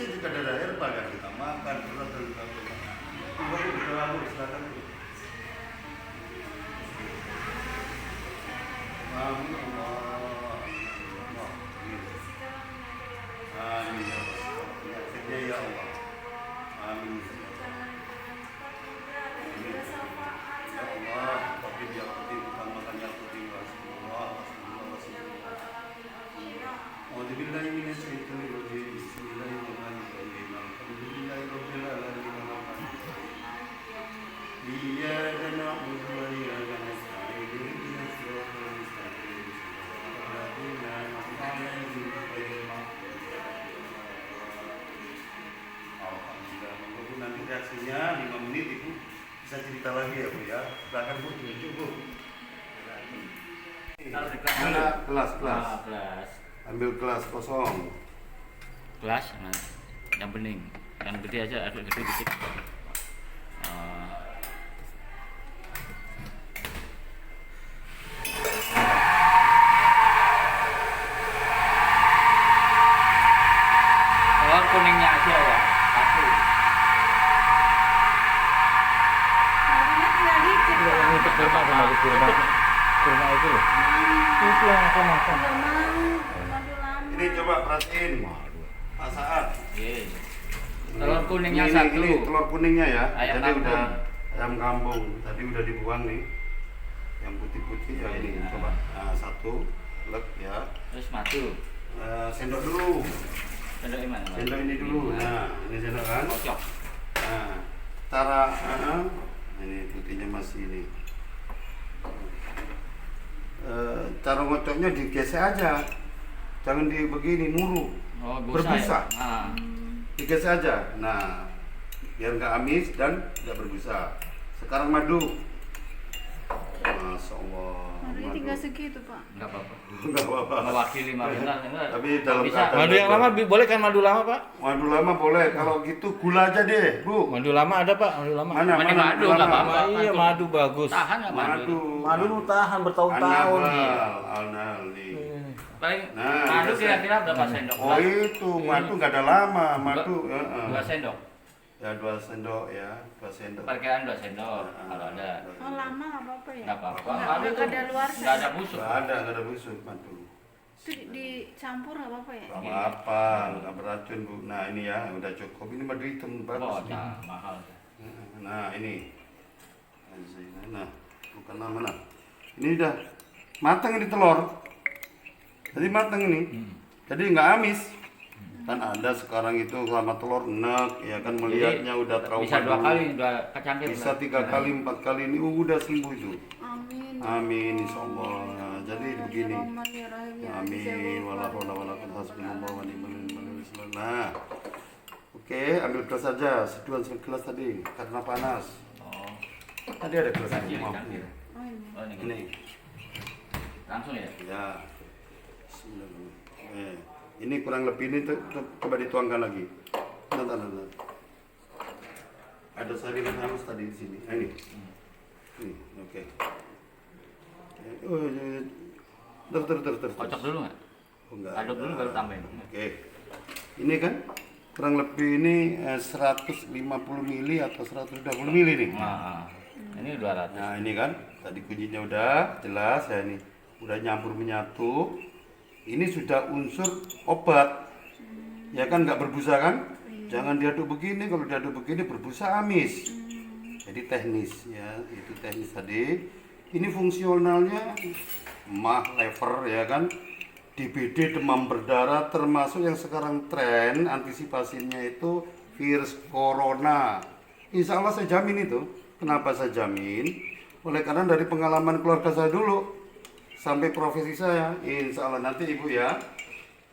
juga ada herbal yang kita makan, berat dan sebagainya. Baru kita lalu silakan dulu. Amin Allah. Amin ya Allah. Penyakitnya ya Allah. Amin. Ya Allah, tapi dia penting bukan makannya penting Rasulullah. Alhamdulillahi minasyaitonir rajim. Bismillahirrahmanirrahim. Alhamdulillahirabbil alamin. Iyyaka na'budu wa iyyaka nasta'in. Ihdinas siratal mustaqim. Shiratal ladzina an'amta 'alaihim ghairil maghdubi 'alaihim. Alhamdulillah. Menunggu nanti reaksinya 5 menit Ibu bisa cerita lagi ya Bu ya. Silakan Bu, cukup. Mana kelas? Kelas. Ambil kelas kosong. Kelas, nah, yang bening, yang gede aja, ada gede dikit. Telur kuningnya aja ya, satu. Warnanya tinggal dikit, Pak. Untuk kurma sama kurma itu loh. Itu yang aku makan. Nggak mau, madu lama. Ini coba perhatiin. Pak Saat. Iya. Telur kuningnya Ini satu. telur kuningnya ya. Ayam Jadi kampung. udah ayam kampung. Tadi udah dibuang nih. Yang putih-putih ya ini Nah. coba. Nah, satu lek ya. Terus madu. Sendok dulu. Sendok mana? Sendok ini dulu. Nah, ini sendok kan. Kocok. Nah, cara ini putihnya masih ini. Cara ngocoknya digesek aja. Jangan di begini muru. Oh, Berbusa. Ya? Nah. Digesek aja. Nah, biar nggak amis dan nggak berbusa. Sekarang madu. Masya Allah. Madunya tinggal segitu, Pak. Enggak apa-apa. Nggak apa-apa. Mewakili Marinal enggak? Tapi dalam bisa. keadaan- Madu yang lama boleh kan madu lama Pak? Madu lama boleh. Kalau gitu gula aja deh, Bu. Madu lama ada Pak, madu lama. Mana Mending mana madu, lama? nggak apa-apa. Iya madu bagus. Tahan nggak madu? Madu lu tahan bertahun-tahun. Anal nih. Paling Nah, madu biasa. kira-kira berapa sendok? Oh itu madu nggak ada lama, madu. 2 sendok. Ya 2 sendok ya, 2 sendok. Perkiraan 2 sendok kalau ada. Oh, lama nggak apa-apa ya? Nggak apa-apa. Nggak Madu tuh ada luar nggak ada busuk. Nggak ada busuk madu. Itu dicampur nggak apa-apa ya? Nggak apa-apa, nggak beracun Bu. Nah ini ya udah cukup. Ini madu hitam Oh, bagus. nih. nah, mahal. Nah ini, nah bukan mana. Ini udah matang ini telur. Jadi matang ini. Jadi nggak amis. Kan ada sekarang itu sama telur enak, ya kan melihatnya Jadi, udah trauma. bisa 2 dulu. kali, 2 kecangkir. Bisa 3 kali, 4 kali ini udah sembuh itu. Amin. Amin insyaallah. Nah, jadi begini. Bismillahirrahmanirrahim. Ya Rabbi, Amin. saya Wala haula wala quwwata illa billah wa ni'mal wakil. Nah. Oke, ambil gelas saja. Seduhan segelas tadi karena panas. Oh, Tadi ada gelas ini. cangkir, Maaf. cangkir. Oh, ini. Oh, ini. Ini. Langsung ya? Ya. Bismillah. Ini kurang lebih ini coba dituangkan lagi. Nanti. Ada sari halus tadi di sini. Nah, ini. Ini, oke. Oh, ter. Kocok dulu nggak? Oh, enggak. Aduk dulu baru tambahin. Oke. Ini kan kurang lebih ini 150 mili atau 120 mili nih. Nah, ini 200. Nah ini kan tadi kuncinya udah jelas ya ini udah nyampur menyatu. Ini sudah unsur obat, ya kan nggak berbusa kan? Jangan diaduk begini, kalau diaduk begini berbusa amis. Jadi teknis ya, itu teknis tadi. Ini fungsionalnya mah lever ya kan? DBD demam berdarah termasuk yang sekarang tren antisipasinya itu virus corona. Insya Allah saya jamin itu. Kenapa saya jamin? Oleh karena dari pengalaman keluarga saya dulu sampai profesi saya, insya Allah nanti ibu ya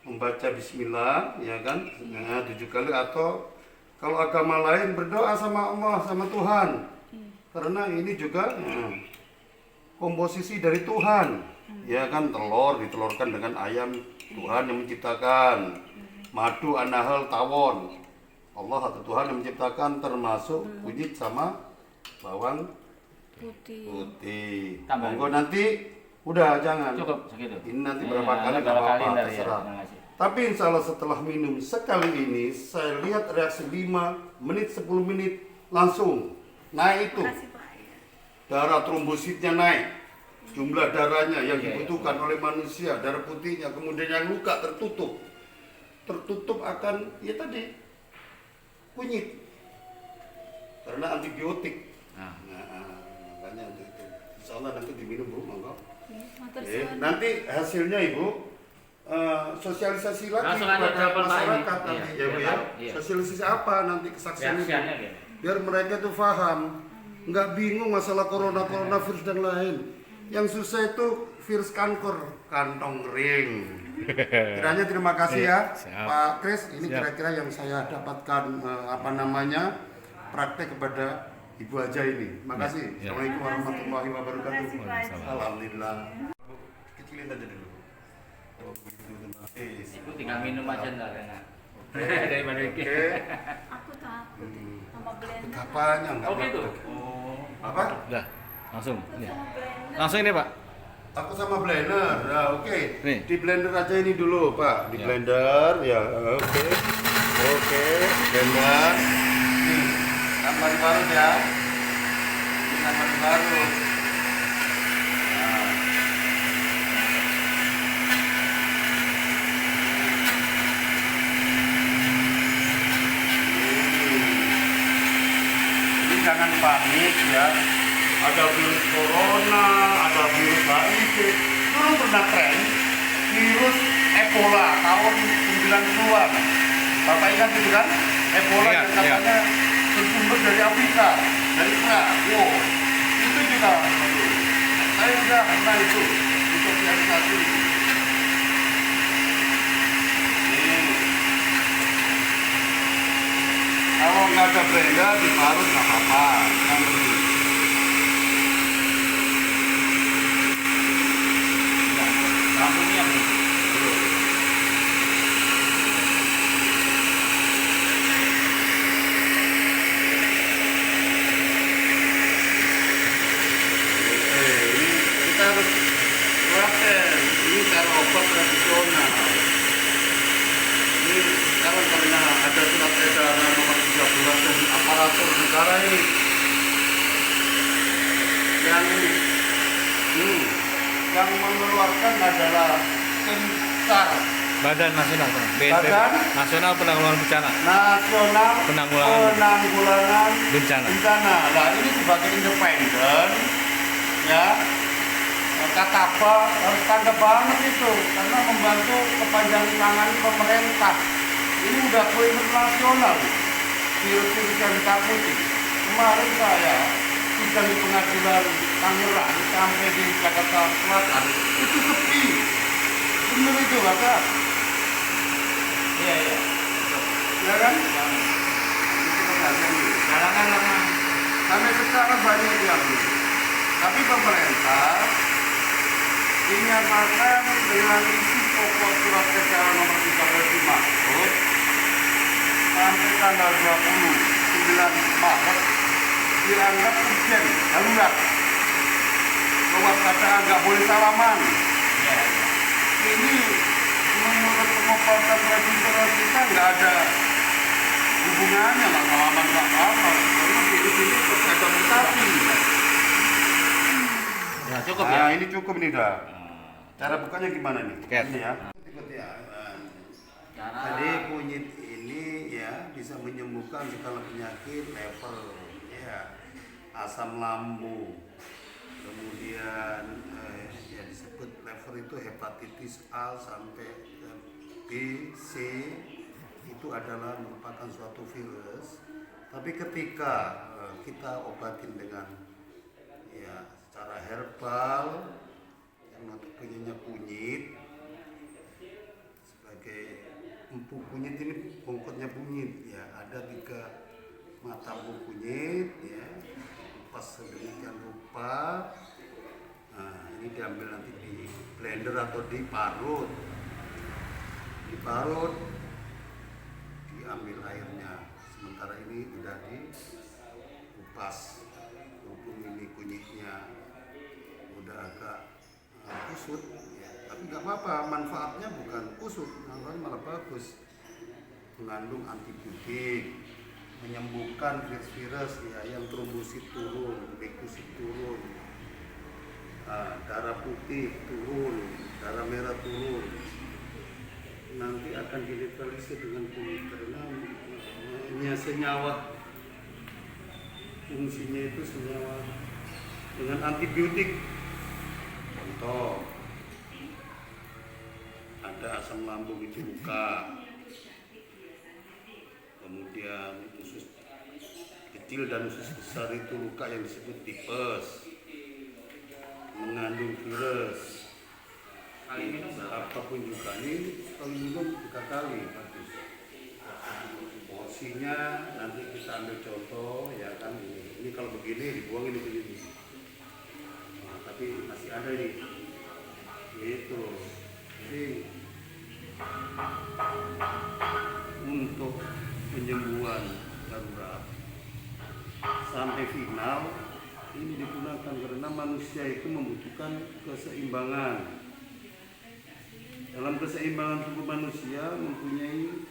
membaca Bismillah, ya kan, 7 kali atau kalau agama lain berdoa sama Allah sama Tuhan, karena ini juga komposisi dari Tuhan, ya kan, telur ditelurkan dengan ayam Tuhan yang menciptakan, madu anahal tawon Allah atau Tuhan yang menciptakan termasuk kunyit sama bawang putih. Tambah. Monggo nanti udah jangan. Cukup segitu. Ini nanti Iya, berapa kali berapa nggak kali apa-apa ntar ya, terserah. terima kasih. Tapi insya Allah setelah minum sekali ini, saya lihat reaksi 5 menit, 10 menit langsung naik itu. Kasih Pak. Ya. Darah trombositnya naik, jumlah darahnya yang dibutuhkan oleh manusia, darah putihnya, kemudian yang luka tertutup akan ya tadi kunyit karena antibiotik. Nah, makanya untuk itu. Insya Allah nanti diminum Bu, monggo. Matur Oke, suwun. nanti hasilnya Ibu sosialisasi lagi Langsung ada kepada jawaban Pak masyarakat ini. nanti Iya, ya Bu ya. iya. Sosialisasi apa nanti kesaksian itu? Reaksiannya gitu. Biar mereka tuh paham, nggak bingung masalah corona virus dan lain. Yang susah itu virus kanker kantong ring. Kiranya terima kasih ya Siap. Pak Kris. Ini Siap. kira-kira yang saya dapatkan praktek kepada Ibu Haja ini. Makasih. Ya. Assalamualaikum warahmatullahi wabarakatuh. Terima kasih, Pak Haji. Alhamdulillah. Kecilin aja dulu. Oh, begitu, terima kasih. Ibu tinggal minum aja ntar enak. Daripada Oke. bikin. Aku takut sama blender. Apanya enggak? Oh gitu. apa-apa. Oh. Apa? Udah, langsung. Aku Ini. sama blender. Langsung ini Pak. Aku sama blender. Nah, oke. Nih. Di blender aja ini dulu, Pak. Di Ya. blender, ya. Oke. Oke, blender. Nih, tambah parut ya. Ini tambah parut. Nah. Ini jangan panik ya. Ada virus corona, ada virus HIV. Dulu pernah tren virus Ebola tahun 90-an. Bapak ingat itu kan? Ebola Iya, yang katanya bersumber dari Afrika, dari Irak. Wow, itu juga. Aduh, saya juga kena itu di sosialisasi. Nih. Kalau nggak ada blender diparut nggak apa-apa. Yang penting. Lampunya belum. Ini kita harus praktek. Ini cara obat tradisional. Ini sekarang karena ada surat edaran nomor 13 dari aparatur negara ini yang yang mengeluarkan adalah tim SAR Badan Nasional Pak. BNPB. Badan Nasional Penanggulangan Bencana. Nasional Penanggulangan Bencana. Bencana. Nah ini sebagai independen ya, kata apa harus tanggap banget itu karena membantu kepanjang tangan pemerintah. Ini udah go internasional virus-virus yang ditakuti. Kemarin saya sidang di pengadilan Tangerang sampai di Jakarta Selatan itu sepi. Bener itu kata. Iya iya. Ya kan? Itu perhatian dulu. Kalangan lama. Sampai sekarang banyak yang belum. Tapi pemerintah dinyatakan dengan isi pokok surat edaran nomor 13 Maret sampai tanggal 29 Maret dianggap urgent, darurat. Kewaspadaan nggak boleh salaman. Iya. Ini menurut pengobatan tradisional kita nggak ada hubungannya lah salaman nggak apa-apa. Karena virus ini pasti ada mutasi. Ya cukup ya. Nah, ini cukup nih dah. Cara bukanya gimana nih? Cat. Ini ya. Jadi kunyit ini ya bisa menyembuhkan segala penyakit lever, ya, asam lambung, kemudian ya disebut lever itu hepatitis A sampai B, C itu adalah merupakan suatu virus. Tapi ketika kita obatin dengan ya secara herbal yang notabene kunyit sebagai empuk kunyit ini bongkotnya kunyit ya, ada 3 mata empuk kunyit ya, pas sedemikian rupa. Nah ini diambil nanti di blender atau diparut, diambil airnya. Sementara ini udah dikupas, berhubung ini kunyitnya udah agak kusut ya, tapi nggak apa-apa, manfaatnya bukan kusut, malah bagus, mengandung antibiotik, menyembuhkan virus-virus ya, yang trombosit turun, leukosit turun, darah putih turun, darah merah turun, nanti akan dinetralisir dengan kulit karena senyawa, fungsinya itu senyawa dengan antibiotik. Contoh, ada asam lambung itu luka, kemudian usus kecil dan usus besar itu luka yang disebut tipes, mengandung virus. Apapun juga ini sekali minum 3 kali bagus. Porsinya nanti kita ambil contoh ya kan, ini kalau begini dibuang ini begini. Nah, tapi masih ada ini. Gitu. Jadi untuk penyembuhan darurat sampai final ini digunakan karena manusia itu membutuhkan keseimbangan. Dalam keseimbangan tubuh manusia mempunyai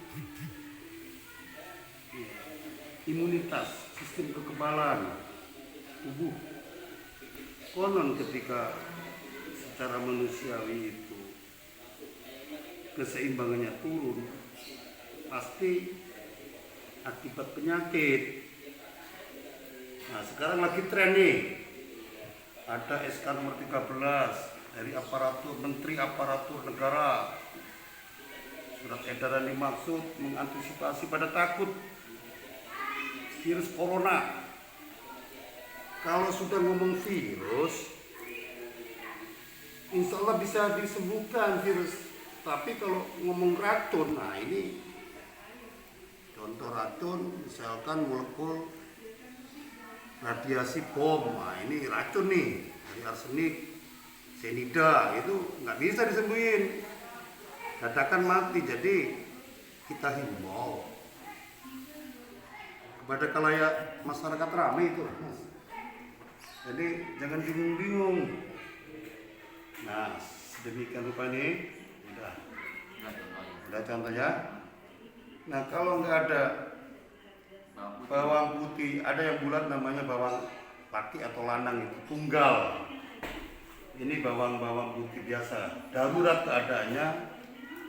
imunitas, sistem kekebalan tubuh. Konon ketika secara manusiawi itu keseimbangannya turun, pasti akibat penyakit. Nah, sekarang lagi tren nih, ada SK nomor 13 dari Menteri Aparatur Negara. Surat edaran dimaksud mengantisipasi pada takut virus corona. Kalau sudah ngomong virus, insya Allah bisa disembuhkan virus. Tapi kalau ngomong racun, nah ini contoh racun, misalkan molekul radiasi bom, nah ini racun nih, dari arsenik, cyanida, itu nggak bisa disembuhin, dadakan mati. Jadi kita himbau kepada khalayak masyarakat ramai itu, Mas. Jadi jangan bingung-bingung. Nah, sedemikian rupa ini, udah contohnya. Nah, kalau nggak ada bawang putih, ada yang bulat namanya bawang laki atau lanang itu tunggal. Ini bawang putih biasa. Darurat keadaannya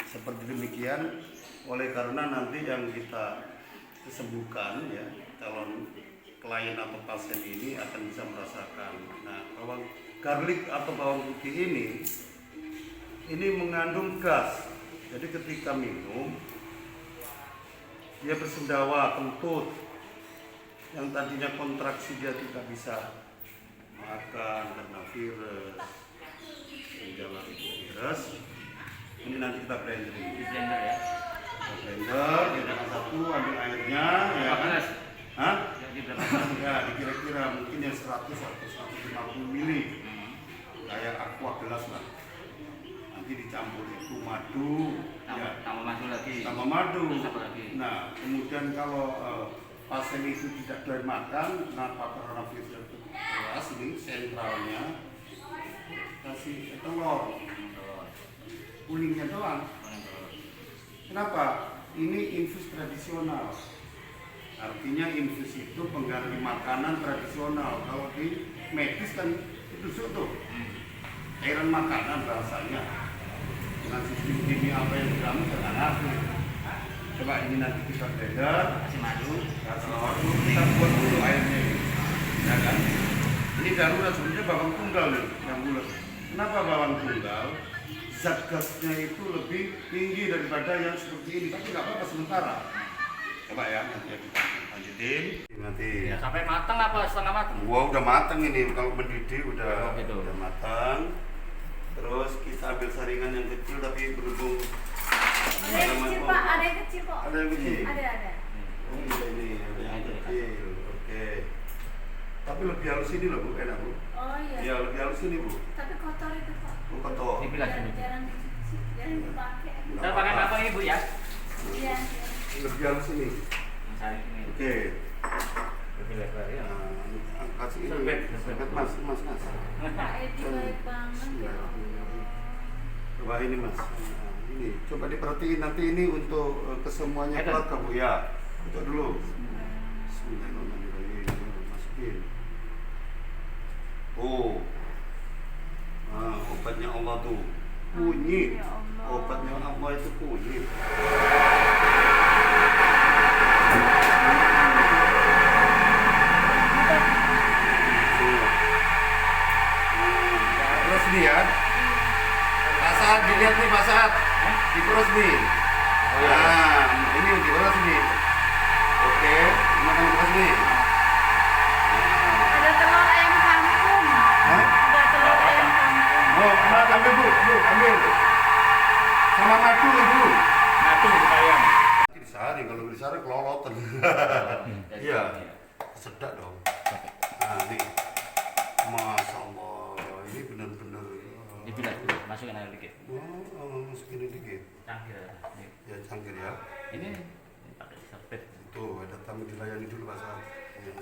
seperti demikian. Oleh karena nanti yang kita sembuhkan ya, calon klien atau pasien ini akan bisa merasakan. Nah, bawang garlic atau bawang putih ini mengandung gas. Jadi ketika minum dia bersendawa, kentut. Yang tadinya kontraksi dia tidak bisa makan karena virus, gejala itu virus. Ini nanti kita blender. Di blender ya. Kita blender, jadikan satu, ambil airnya, ya kan? Hah? Ya, kira-kira mungkin yang 100 atau 150 mili, kayak aqua gelas lah. Nanti dicampur itu madu, ya. Tambah madu lagi. Tambah madu. Terus apa lagi? Nah, kemudian kalau pasien itu tidak doyan makan, kenapa coronavirus itu keras ini sentralnya, kasih telur, kuningnya doang. Kenapa? Ini infus tradisional. Artinya infus itu pengganti makanan tradisional. Kalau di medis kan itu tuh cairan makanan rasanya. Dengan sistem kimia apa yang kami terangkan. Coba ini nanti kita blender, Kasih madu. kita buat dulu airnya ini, ya kan? Ini darurat sebenarnya bawang tunggal nih, yang bulat. Kenapa bawang tunggal? Zat gasnya itu lebih tinggi daripada yang seperti ini, tapi nggak apa-apa sementara. Coba ya, nanti ya kita lanjutin. Nanti. Ya, sampai matang apa setengah matang? Gua udah matang ini, kalau mendidih udah, Oh, gitu. udah matang. Terus kita ambil saringan yang kecil tapi berhubung Ada yang kecil Pak, ada yang kecil kok. ada yang kecil. Ada. Oh, ini ada yang kecil, oke. Tapi lebih halus ini loh Bu, enak Bu. Oh iya. Iya lebih halus ini Bu. Tapi kotor itu Pak. Bu kotor. Dibilas dulu. Jarang dicuci, jarang dipakai. Kita pakai apa ini Bu ya? Iya. Lebih halus ini. Cari ini. Oke. Lebih lebar ya. Nah, kasih ini. Serbet. Serbet Mas. Pak Edi baik banget ya Allah. Coba ini mas. Nah, ini coba diperhatiin nanti ini untuk kesemuanya keluarga bu ya. Untuk dulu. Bismillahirrahmanirrahim. Masukin. Oh. Nah, obatnya Allah tuh kunyit. Ya Allah. Obatnya Allah itu kunyit. Terus nih ya. Pak Saad dilihat nih Pak Saad. Diperes nih. Nah, ini diperes nih. Oke, makan diperes nih. Ada telur ayam kampung. Hah? Ada telur ayam kampung. Oh, ambil bu, ambil. Sama madu ibu. Mati ayam. Disaring, kalau disaring kelolotan. Iya, sedap dong. Nah, ini, masya Allah, ini benar-benar. Dibilas, masukin air dikit. Masukin dikit. Cangkir. Nih. Ya cangkir ya. Ini pakai sepet. Tuh, ada tamu dilayani dulu Pak Saad. Ya.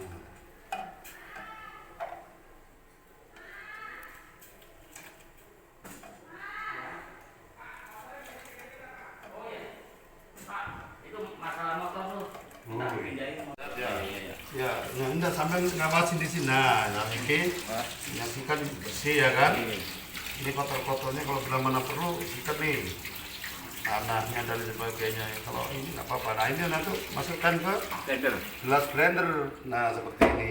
Itu masalah motor tuh. Oh, Nah, iya. pindahin motor. Ya. Iya. Ya, nah, enggak sampai ngawasin di sini. Nah, ini yang sikat bersih ya kan? Ini kotor-kotornya kalau bila mana perlu sikat nih. Tanahnya dan sebagainya. Kalau ini nggak apa-apa. Nah, ini nanti masukkan ke Blender. gelas blender. Nah, seperti ini.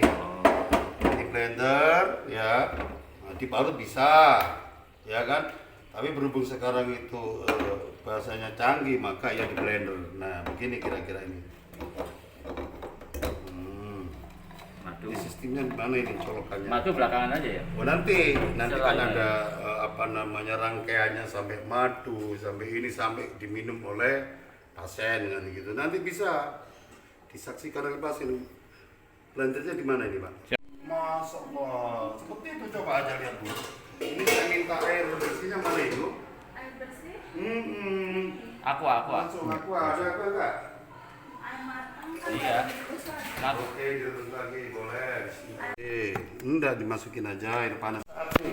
Ini blender ya. Nah, diparut bisa. Ya kan? Tapi berhubung sekarang itu bahasanya canggih, maka ya di blender. Nah, begini kira-kira ini. Madu. Ini sistemnya gimana ini colokannya? Madu belakangan aja ya. Oh nanti kan Setelahnya. ada apa namanya rangkaiannya sampai madu, sampai ini sampai diminum oleh pasien kan gitu. Nanti bisa disaksikan oleh pasien. Blendernya di mana ini Pak? Masya Allah, seperti itu coba aja lihat Bu. Ini saya minta air bersihnya mana itu? Air bersih. Aku. Langsung aku ada apa enggak? Air matang kan. Iya. Besar. Madu. Oke, direbus lagi boleh. Enggak dimasukin aja air panas. Satu.